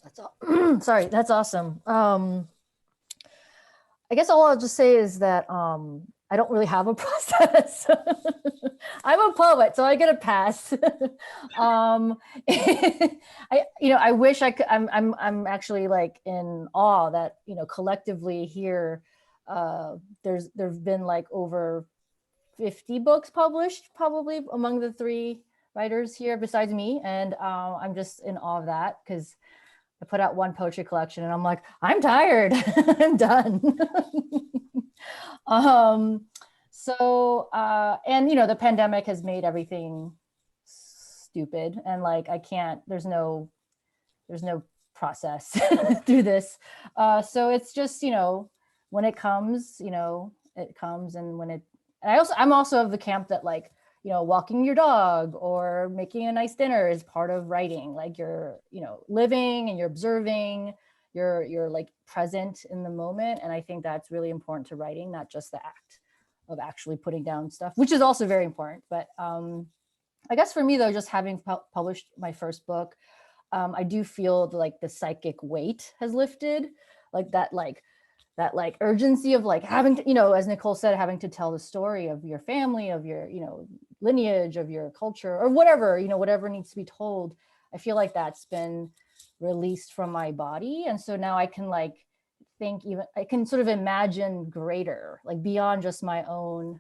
That's all. Sorry, that's awesome. I guess all I'll just say is that I don't really have a process. I'm a poet, so I get a pass. I wish I could. I'm actually like in awe that collectively here, there've been like over 50 books published, probably among the 3 writers here besides me, and I'm just in awe of that because I put out one poetry collection and I'm like, I'm tired. I'm done. And the pandemic has made everything stupid and like there's no process through this. So it's just, when it comes, it comes. And I'm also of the camp that like, walking your dog or making a nice dinner is part of writing. Like you're, living and you're observing, you're like present in the moment. And I think that's really important to writing, not just the act of actually putting down stuff, which is also very important. But I guess for me though, just having published my first book, I do feel like the psychic weight has lifted, like that urgency of like having to, as Nicole said, having to tell the story of your family, of your, lineage, of your culture, or whatever, whatever needs to be told. I feel like that's been released from my body. And so now I can like I can sort of imagine greater, like beyond just my own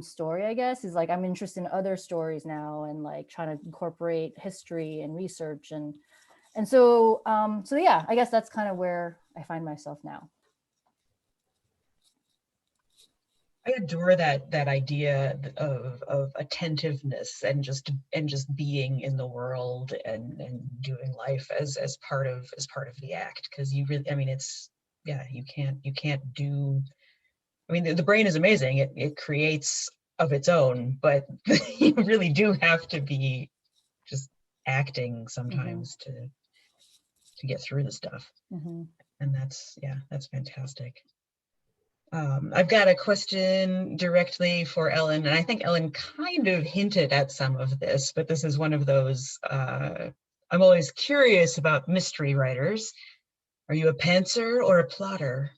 story, I guess, is like, I'm interested in other stories now and like trying to incorporate history and research. And so yeah, I guess that's kind of where I find myself now. I adore that idea of attentiveness and just being in the world and doing life as part of the act, because you really, I mean, you can't do, I mean, the brain is amazing, it creates of its own, but you really do have to be just acting sometimes to get through the stuff. And that's fantastic. I've got a question directly for Ellen, and I think Ellen kind of hinted at some of this, but this is one of those, I'm always curious about mystery writers. Are you a pantser or a plotter?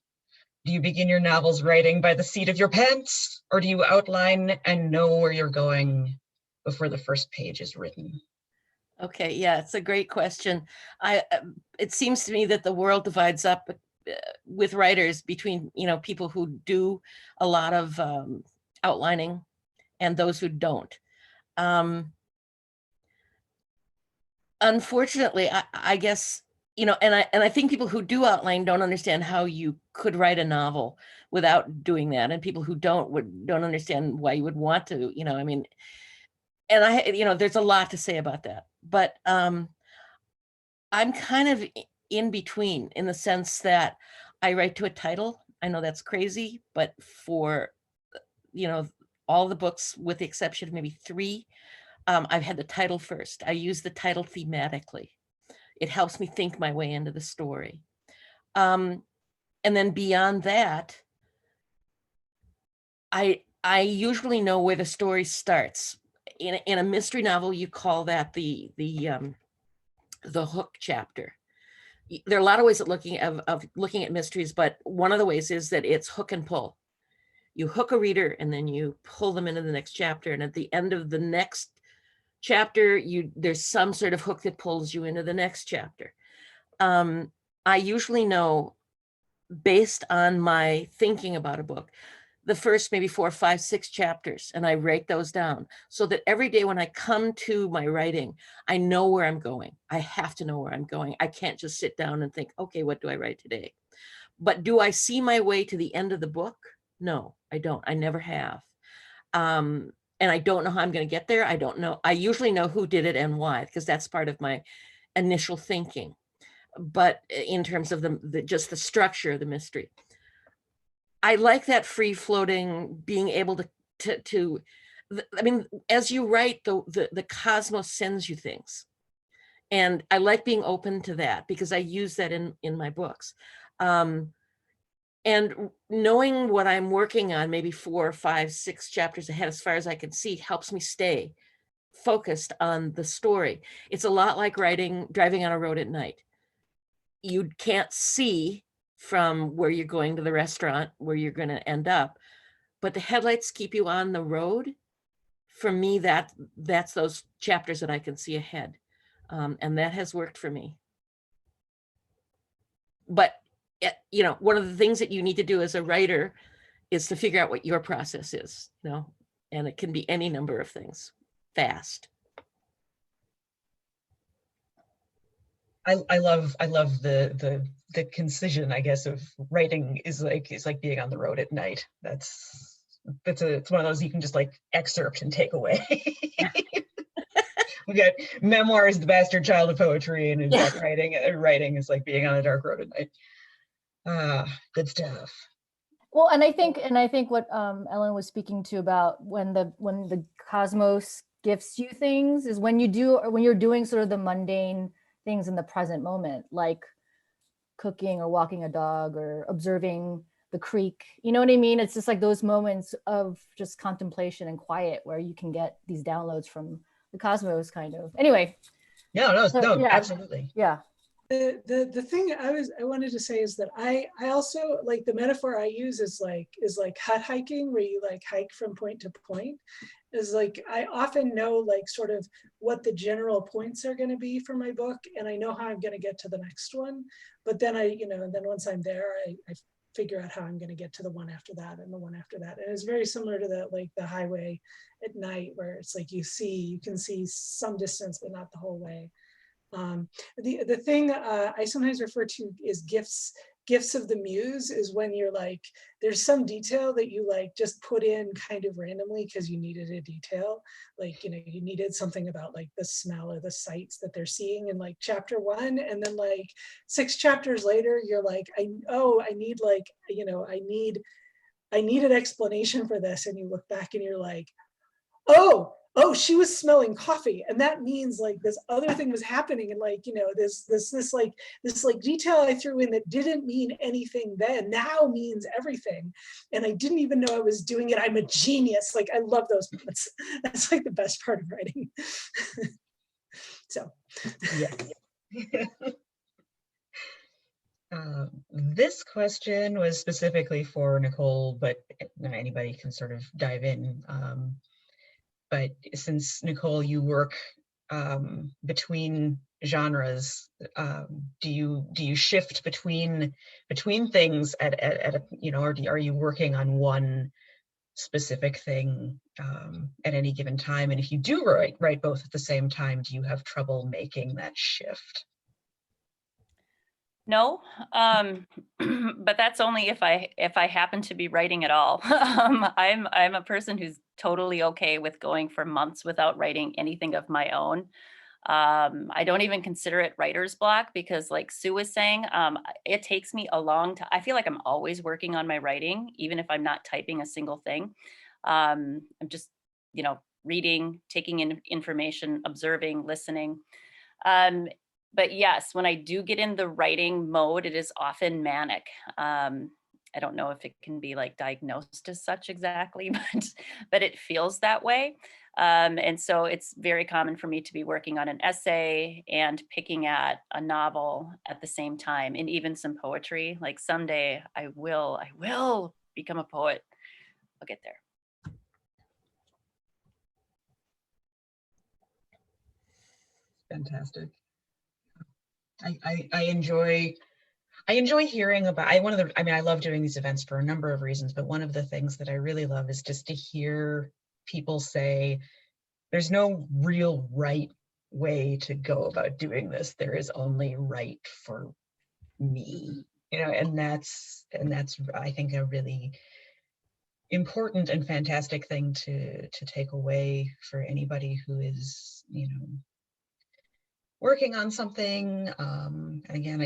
Do you begin your novels writing by the seat of your pants, or do you outline and know where you're going before the first page is written? Okay, yeah, it's a great question. It seems to me that the world divides up with writers between people who do a lot of outlining and those who don't. Unfortunately, I guess, you know, and I think people who do outline don't understand how you could write a novel without doing that, and people who don't understand why you would want to, you know, I mean, and you know, there's a lot to say about that, but I'm kind of in between, in the sense that I write to a title. I know that's crazy, but for, you know, all the books with the exception of maybe 3, I've had the title first. I use the title thematically. It helps me think my way into the story. And then beyond that, I usually know where the story starts. In a mystery novel, you call that the hook chapter. There are a lot of ways of looking at mysteries, but one of the ways is that it's hook and pull. You hook a reader and then you pull them into the next chapter. And at the end of the next chapter, there's some sort of hook that pulls you into the next chapter. I usually know, based on my thinking about a book, the first maybe 4, 5, 6 chapters, and I write those down so that every day when I come to my writing, I know where I'm going. I have to know where I'm going. I can't just sit down and think, okay, what do I write today? But do I see my way to the end of the book? No, I don't. I never have. And I don't know how I'm going to get there. I don't know. I usually know who did it and why, because that's part of my initial thinking. But in terms of just the structure of the mystery, I like that free floating, being able to I mean, as you write, the cosmos sends you things. And I like being open to that because I use that in my books. And knowing what I'm working on, maybe 4, 5, 6 chapters ahead, as far as I can see, helps me stay focused on the story. It's a lot like driving on a road at night. You can't see from where you're going to the restaurant where you're going to end up, but the headlights keep you on the road. For me, that's those chapters that I can see ahead, and that has worked for me. But you know, one of the things that you need to do as a writer is to figure out what your process is, you know, and it can be any number of things, fast. I love the concision, I guess, of writing is like being on the road at night. It's one of those you can just like excerpt and take away. We got memoirs, the bastard child of poetry, and we've got writing. Writing is like being on a dark road at night. Good stuff. Well, and I think what Ellen was speaking to about when the cosmos gifts you things is when you're doing sort of the mundane things in the present moment, like cooking or walking a dog or observing the creek. You know what I mean? It's just like those moments of just contemplation and quiet where you can get these downloads from the cosmos, kind of. Anyway. No, Yeah. Absolutely. Yeah. The thing I wanted to say is that I also like the metaphor I use is like hut hiking, where you like hike from point to point. Is like I often know like sort of what the general points are going to be for my book, and I know how I'm going to get to the next one. But then then once I'm there, I figure out how I'm going to get to the one after that and the one after that. And it's very similar to the highway at night, where it's like you can see some distance, but not the whole way. The thing I sometimes refer to is gifts of the muse, is when you're like, there's some detail that you like just put in kind of randomly because you needed a detail. Like, you needed something about like the smell or the sights that they're seeing in like chapter 1. And then like 6 chapters later, you're like, I need like, I need an explanation for this. And you look back and you're like, oh, she was smelling coffee, and that means like this other thing was happening, and like this detail I threw in that didn't mean anything then now means everything, and I didn't even know I was doing it. I'm a genius. Like, I love those moments. That's like the best part of writing. So yeah. This question was specifically for Nicole, but anybody can sort of dive in. But since Nicole, you work between genres, do you shift between things at or are you working on one specific thing at any given time? And if you do write both at the same time, do you have trouble making that shift? No, but that's only if I happen to be writing at all. I'm a person who's totally okay with going for months without writing anything of my own. I don't even consider it writer's block because, like Sue was saying, it takes me a long time. I feel like I'm always working on my writing, even if I'm not typing a single thing. I'm just, reading, taking in information, observing, listening. But yes, when I do get in the writing mode, it is often manic. I don't know if it can be like diagnosed as such exactly, but it feels that way. And so it's very common for me to be working on an essay and picking at a novel at the same time, and even some poetry. Like someday I will become a poet. I'll get there. Fantastic. I enjoy hearing about, I love doing these events for a number of reasons, but one of the things that I really love is just to hear people say, there's no real right way to go about doing this. There is only right for me, and that's I think a really important and fantastic thing to take away for anybody who is, working on something. And again,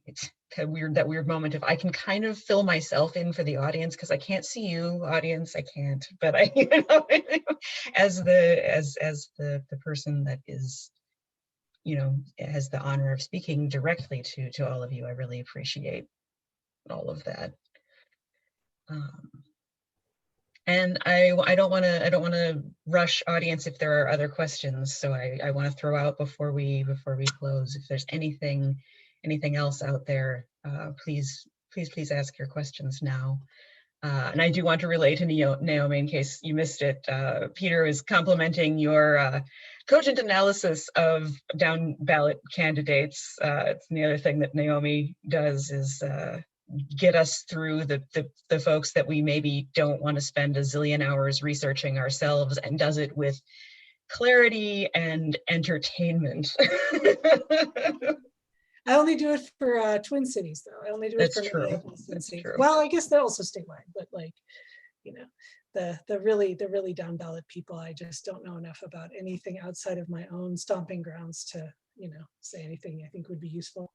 it's that weird moment of I can kind of fill myself in for the audience because I can't see you, audience, I can't. But I, as the person that is, has the honor of speaking directly to all of you, I really appreciate all of that. And I don't want to rush audience if there are other questions. So I want to throw out before we close, if there's anything else out there, please ask your questions now. And I do want to relay to Naomi, in case you missed it. Peter is complimenting your cogent analysis of down ballot candidates. It's the other thing that Naomi does is get us through the folks that we maybe don't want to spend a zillion hours researching ourselves, and does it with clarity and entertainment. I only do it for Twin Cities, though. I only do it for Minneapolis and St. Well, I guess they're also statewide, but like, the really down ballot people, I just don't know enough about anything outside of my own stomping grounds to, say anything I think would be useful.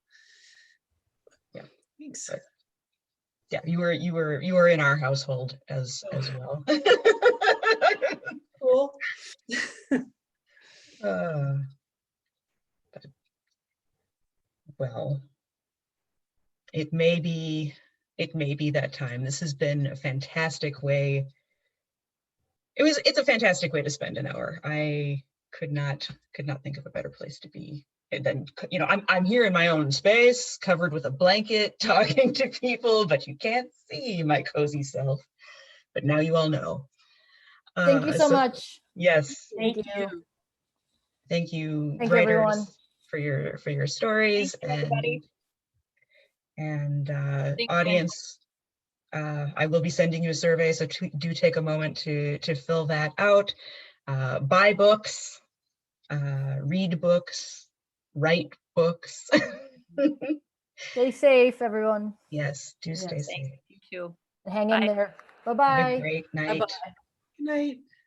Yeah, thanks. But, yeah, you were in our household as well. Cool. Well, it may be that time. This has been a fantastic way. It's a fantastic way to spend an hour. I could not think of a better place to be. And then, I'm here in my own space, covered with a blanket, talking to people, but you can't see my cozy self. But now you all know. Thank you so much. Yes. Thank you. Thank you, Thank writers, everyone. for your stories. Thank you, everybody. And audience, I will be sending you a survey, so do take a moment to fill that out. Buy books, read books, write books. Stay safe, everyone. Yes, do stay safe. You too. Hang in there. Bye-bye. Have a great night. Bye-bye. Good night.